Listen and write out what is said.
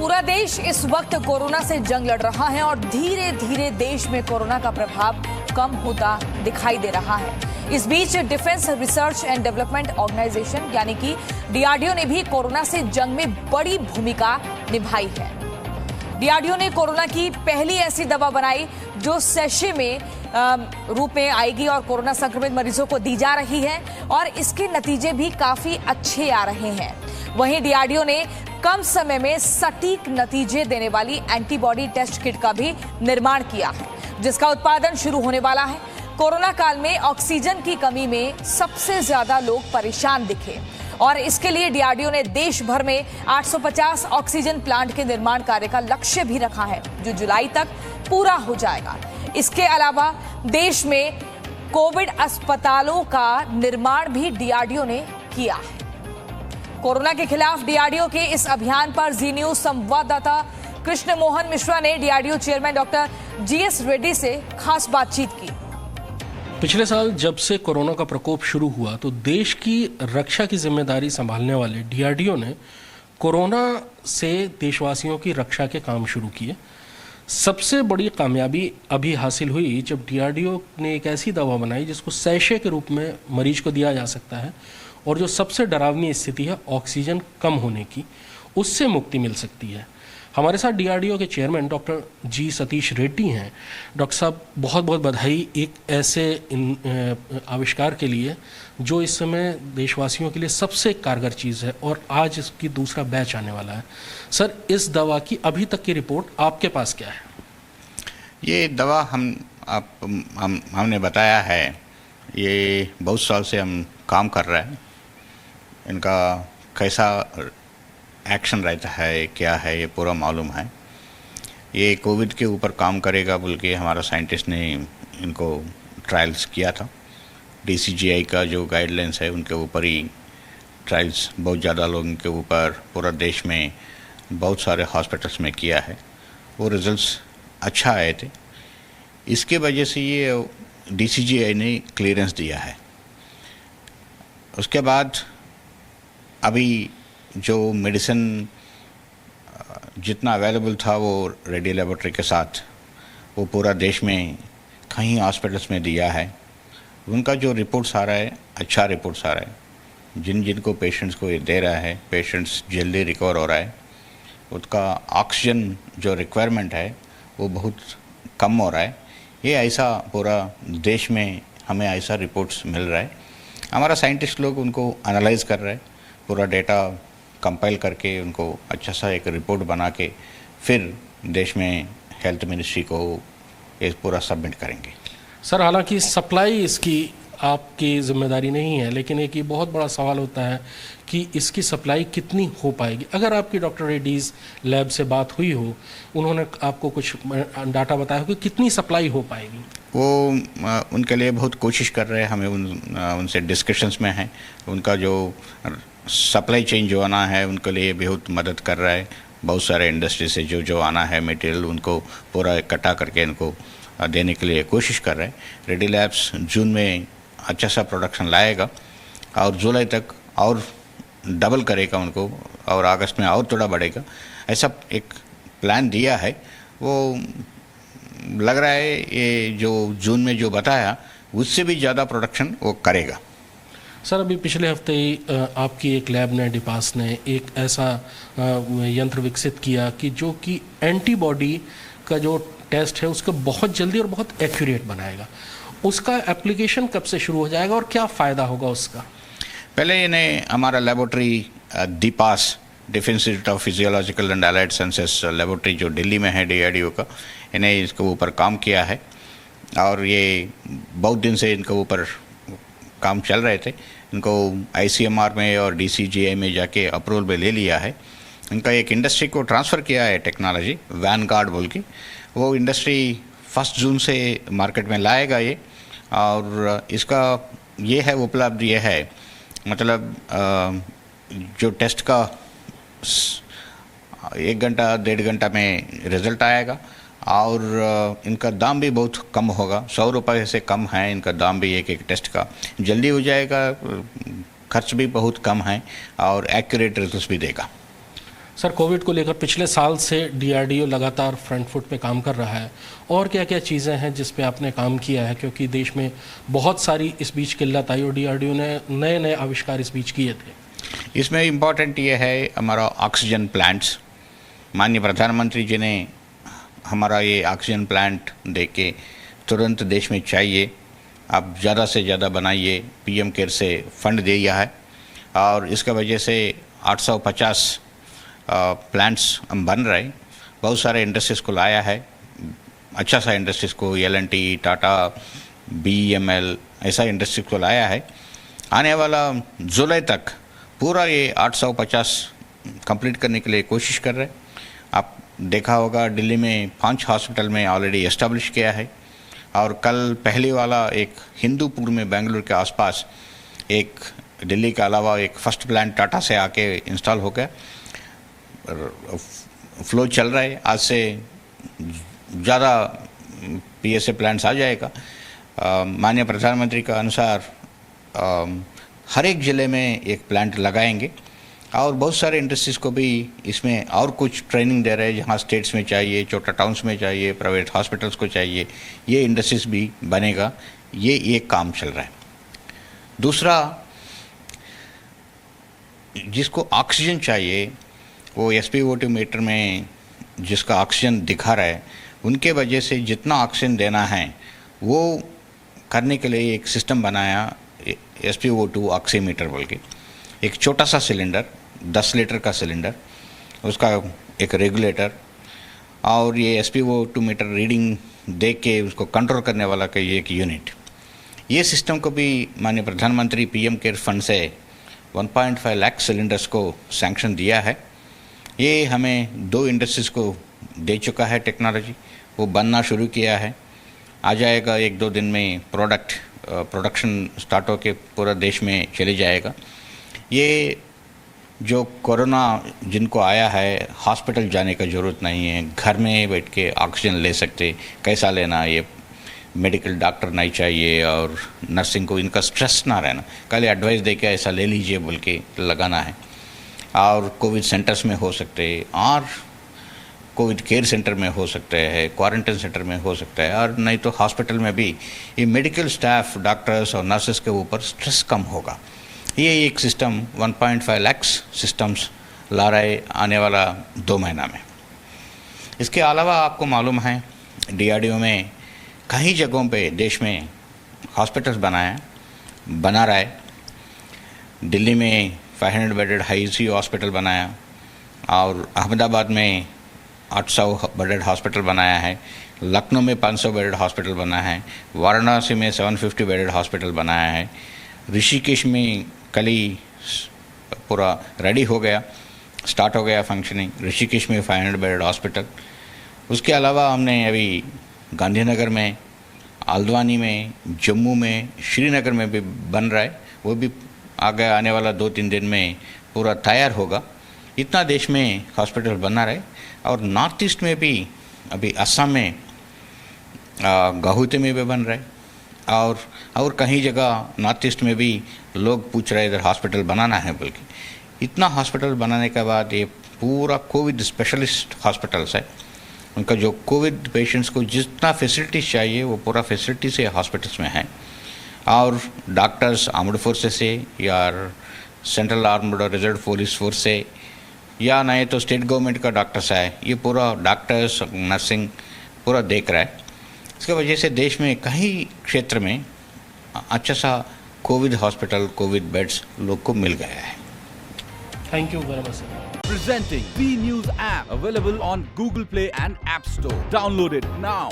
पूरा देश इस वक्त कोरोना से जंग लड़ रहा है और धीरे धीरे देश में कोरोना का प्रभाव कम होता दिखाई दे रहा है। इस बीच defence research and development organisation यानी कि डीआरडीओ ने भी कोरोना से जंग में बड़ी भूमिका निभाई है। डीआरडीओ ने कोरोना की पहली ऐसी दवा बनाई जो सैशे में रूप में आएगी और कोरोना संक्रमित मरीजों को दी जा रही है और इसके नतीजे भी काफी अच्छे आ रहे हैं। वहीं डीआरडीओ ने कम समय में सटीक नतीजे देने वाली एंटीबॉडी टेस्ट किट का भी निर्माण किया है, जिसका उत्पादन शुरू होने वाला है। कोरोना काल में ऑक्सीजन की कमी में सबसे ज्यादा लोग परेशान दिखे और इसके लिए डीआरडीओ ने देश भर में 850 ऑक्सीजन प्लांट के निर्माण कार्य का लक्ष्य भी रखा है, जो जुलाई तक पूरा हो जाएगा। इसके अलावा देश में कोविड अस्पतालों का निर्माण भी डीआरडीओ ने किया है। कोरोना के खिलाफ डीआरडीओ के इस अभियान पर जी न्यूज संवाददाता कृष्ण मोहन मिश्रा ने DRDO chairman doctor GS Reddy से खास बातचीत की। पिछले साल जब से कोरोना का प्रकोप शुरू हुआ तो देश की रक्षा की जिम्मेदारी संभालने वाले डीआरडीओ ने कोरोना से देशवासियों की रक्षा के काम शुरू किए। सबसे बड़ी कामयाबी अभी हासिल हुई जब डीआरडीओ ने एक ऐसी दवा बनाई जिसको सैशे के रूप में मरीज को दिया जा सकता है और जो सबसे डरावनी स्थिति है ऑक्सीजन कम होने की, उससे मुक्ति मिल सकती है। हमारे साथ डीआरडीओ के चेयरमैन डॉक्टर जी सतीश रेड्डी हैं। डॉक्टर साहब, बहुत बहुत बधाई एक ऐसे आविष्कार के लिए जो इस समय देशवासियों के लिए सबसे कारगर चीज़ है और आज इसकी दूसरा बैच आने वाला है। सर, इस दवा की अभी तक की रिपोर्ट आपके पास क्या है? ये दवा हमने बताया है, ये बहुत साल से हम काम कर रहे हैं। इनका कैसा एक्शन रहता है, क्या है, ये पूरा मालूम है। ये कोविड के ऊपर काम करेगा बोल के हमारा साइंटिस्ट ने इनको ट्रायल्स किया था। डीसीजीआई का जो गाइडलाइंस है उनके ऊपर ही ट्रायल्स बहुत ज़्यादा लोगों के ऊपर पूरा देश में बहुत सारे हॉस्पिटल्स में किया है। वो रिजल्ट्स अच्छा आए थे, इसके वजह से ये डीसीजीआई ने क्लियरेंस दिया है। उसके बाद अभी जो मेडिसिन जितना अवेलेबल था वो रेडी लेबोरेटरी के साथ वो पूरा देश में कई हॉस्पिटल्स में दिया है। उनका जो रिपोर्ट्स आ रहा है, अच्छा रिपोर्ट्स आ रहा है। जिनको पेशेंट्स को ये दे रहा है, पेशेंट्स जल्दी रिकवर हो रहा है। उसका ऑक्सीजन जो रिक्वायरमेंट है वो बहुत कम हो रहा है। ये ऐसा पूरा देश में हमें ऐसा रिपोर्ट्स मिल रहा है। हमारा साइंटिस्ट लोग उनको एनालाइज कर रहे हैं, पूरा डेटा कंपाइल करके उनको अच्छा सा एक रिपोर्ट बना के फिर देश में हेल्थ मिनिस्ट्री को ये पूरा सबमिट करेंगे। सर, हालांकि सप्लाई इसकी आपकी जिम्मेदारी नहीं है, लेकिन एक ये बहुत बड़ा सवाल होता है कि इसकी सप्लाई कितनी हो पाएगी। अगर आपकी डॉक्टर रेड्डीज़ लैब से बात हुई हो, उन्होंने आपको कुछ डाटा बताया हो कि कितनी सप्लाई हो पाएगी? वो उनके लिए बहुत कोशिश कर रहे हैं। हमें उनसे डिस्कशंस में है। उनका जो सप्लाई चेन जो आना है उनके लिए बहुत मदद कर रहा है। बहुत सारे इंडस्ट्री से जो आना है मटेरियल उनको पूरा इकट्ठा करके इनको देने के लिए कोशिश कर रहे हैं। रेडी लैब्स जून में अच्छा सा प्रोडक्शन लाएगा और जुलाई तक और डबल करेगा उनको और अगस्त में और थोड़ा बढ़ेगा। ऐसा एक प्लान दिया है। वो लग रहा है ये जो जून में जो बताया उससे भी ज़्यादा प्रोडक्शन वो करेगा। सर, अभी पिछले हफ्ते ही आपकी एक लैब ने, डिपास ने एक ऐसा यंत्र विकसित किया कि जो कि एंटीबॉडी का जो टेस्ट है उसको बहुत जल्दी और बहुत एक्यूरेट बनाएगा। उसका एप्लीकेशन कब से शुरू हो जाएगा और क्या फ़ायदा होगा उसका? पहले इन्हें हमारा laboratory DIPAS, defence institute of physiological and allied sciences laboratory जो दिल्ली में है डीआरडीओ का, इन्हें इसके ऊपर काम किया है और ये बहुत दिन से इनके ऊपर काम चल रहे थे। इनको आईसीएमआर में और डीसीजीआई में जाके अप्रूवल भी ले लिया है। इनका एक इंडस्ट्री को ट्रांसफ़र किया है टेक्नोलॉजी, वैनगार्ड बोल के। वो इंडस्ट्री 1 जून से मार्केट में लाएगा ये, और इसका ये है उपलब्ध ये है, मतलब जो टेस्ट का 1 घंटा 1.5 घंटा में रिज़ल्ट आएगा और इनका दाम भी बहुत कम होगा। 100 रुपये से कम है इनका दाम भी एक टेस्ट का। जल्दी हो जाएगा, खर्च भी बहुत कम है और एक्यूरेट रिजल्ट भी देगा। सर, कोविड को लेकर पिछले साल से डीआरडीओ लगातार फ्रंट फुट पे काम कर रहा है, और क्या क्या चीज़ें हैं जिस पे आपने काम किया है, क्योंकि देश में बहुत सारी इस बीच किल्लत आई और डीआरडीओ ने नए नए आविष्कार इस बीच किए थे। इसमें इम्पॉर्टेंट ये है हमारा ऑक्सीजन प्लांट्स। माननीय प्रधानमंत्री जी ने हमारा ये ऑक्सीजन प्लांट दे के तुरंत देश में चाहिए, आप ज़्यादा से ज़्यादा बनाइए, पीएम केयर से फंड दिया है और इसका वजह से 850 प्लांट्स हम बन रहे। बहुत सारे इंडस्ट्रीज़ को लाया है, अच्छा सा इंडस्ट्रीज़ को, L&T, टाटा, BEML ऐसा इंडस्ट्रीज़ को लाया है। आने वाला जुलाई तक पूरा ये 850 कंप्लीट करने के लिए कोशिश कर रहे हैं। आप देखा होगा दिल्ली में 5 हॉस्पिटल में ऑलरेडी एस्टेब्लिश किया है और कल पहले वाला एक हिंदूपुर में बेंगलुरु के आसपास एक दिल्ली के अलावा एक फर्स्ट प्लांट टाटा से आके इंस्टॉल हो गया, फ्लो चल रहा है। आज से ज़्यादा PSA प्लांट्स आ जाएगा। माननीय प्रधानमंत्री का अनुसार हर एक ज़िले में एक प्लांट लगाएंगे और बहुत सारे इंडस्ट्रीज़ को भी इसमें और कुछ ट्रेनिंग दे रहे हैं, जहाँ स्टेट्स में चाहिए, छोटा टाउन्स में चाहिए, प्राइवेट हॉस्पिटल्स को चाहिए, ये इंडस्ट्रीज़ भी बनेगा। ये काम चल रहा है। दूसरा, जिसको ऑक्सीजन चाहिए वो SpO2 मीटर में जिसका ऑक्सीजन दिखा रहा है, उनके वजह से जितना ऑक्सीजन देना है वो करने के लिए एक सिस्टम बनाया, SpO2 ऑक्सीमीटर बोल के। एक छोटा सा सिलेंडर, 10 लीटर का सिलेंडर, उसका एक रेगुलेटर और ये SpO2 मीटर रीडिंग देख के उसको कंट्रोल करने वाला का ये एक यूनिट। ये सिस्टम को भी माननीय प्रधानमंत्री PM केयर फंड से 1.5 लाख सिलेंडर्स को सैंक्शन दिया है। ये हमें 2 इंडस्ट्रीज़ को दे चुका है टेक्नोलॉजी, वो बनना शुरू किया है। आ जाएगा 1-2 दिन में प्रोडक्शन स्टार्ट होके पूरा देश में चले जाएगा। ये जो कोरोना जिनको आया है, हॉस्पिटल जाने का ज़रूरत नहीं है, घर में बैठ के ऑक्सीजन ले सकते। कैसा लेना, ये मेडिकल डॉक्टर नहीं चाहिए और नर्सिंग को इनका स्ट्रेस ना रहना, कल एडवाइस दे के ऐसा ले लीजिए बोल के लगाना है। और कोविड सेंटर्स में हो सकते हैं और कोविड केयर सेंटर में हो सकते हैं, क्वारंटाइन सेंटर में हो सकता है, और नहीं तो हॉस्पिटल में भी ये मेडिकल स्टाफ, डॉक्टर्स और नर्सेस के ऊपर स्ट्रेस कम होगा। ये एक सिस्टम 1.5 लाख सिस्टम्स ला रहे आने वाला 2 महीना में। इसके अलावा आपको मालूम है DRDO में कई जगहों पे देश में हॉस्पिटल्स बना रहा है। दिल्ली में 500 बेडेड ICU हॉस्पिटल बनाया और अहमदाबाद में 800 बेडेड हॉस्पिटल बनाया है, लखनऊ में 500 बेडेड हॉस्पिटल बनाया है, वाराणसी में 750 बेडेड हॉस्पिटल बनाया है, ऋषिकेश में कल ही पूरा रेडी हो गया, स्टार्ट हो गया फंक्शनिंग, ऋषिकेश में 500 बेडेड हॉस्पिटल। उसके अलावा हमने अभी गांधीनगर में, आल्दवानी में, जम्मू में, श्रीनगर में भी बन रहा है, वो भी आगे आने वाला 2-3 दिन में पूरा तैयार होगा। इतना देश में हॉस्पिटल बना रहे। और नॉर्थ ईस्ट में भी अभी असम में गुवाहाटी में भी बन रहा है और कहीं जगह नॉर्थ ईस्ट में भी लोग पूछ रहे इधर हॉस्पिटल बनाना है बोल के। इतना हॉस्पिटल बनाने के बाद ये पूरा कोविड स्पेशलिस्ट हॉस्पिटल्स है, उनका जो कोविड पेशेंट्स को जितना फैसिलिटीज़ चाहिए वो पूरा फैसिलिटी से हॉस्पिटल्स में है। और डॉक्टर्स आर्म्ड फोर्सेस से या सेंट्रल आर्म्ड और रिजर्व पुलिस फोर्स से या नहीं तो स्टेट गवर्नमेंट का डॉक्टर्स है, ये पूरा डॉक्टर्स नर्सिंग पूरा देख रहा है। इसकी वजह से देश में कई क्षेत्र में अच्छा सा कोविड हॉस्पिटल, कोविड बेड्स लोग को मिल गया है। Thank you very much sir. Presenting B News app, available on Google Play and App Store. Download it now.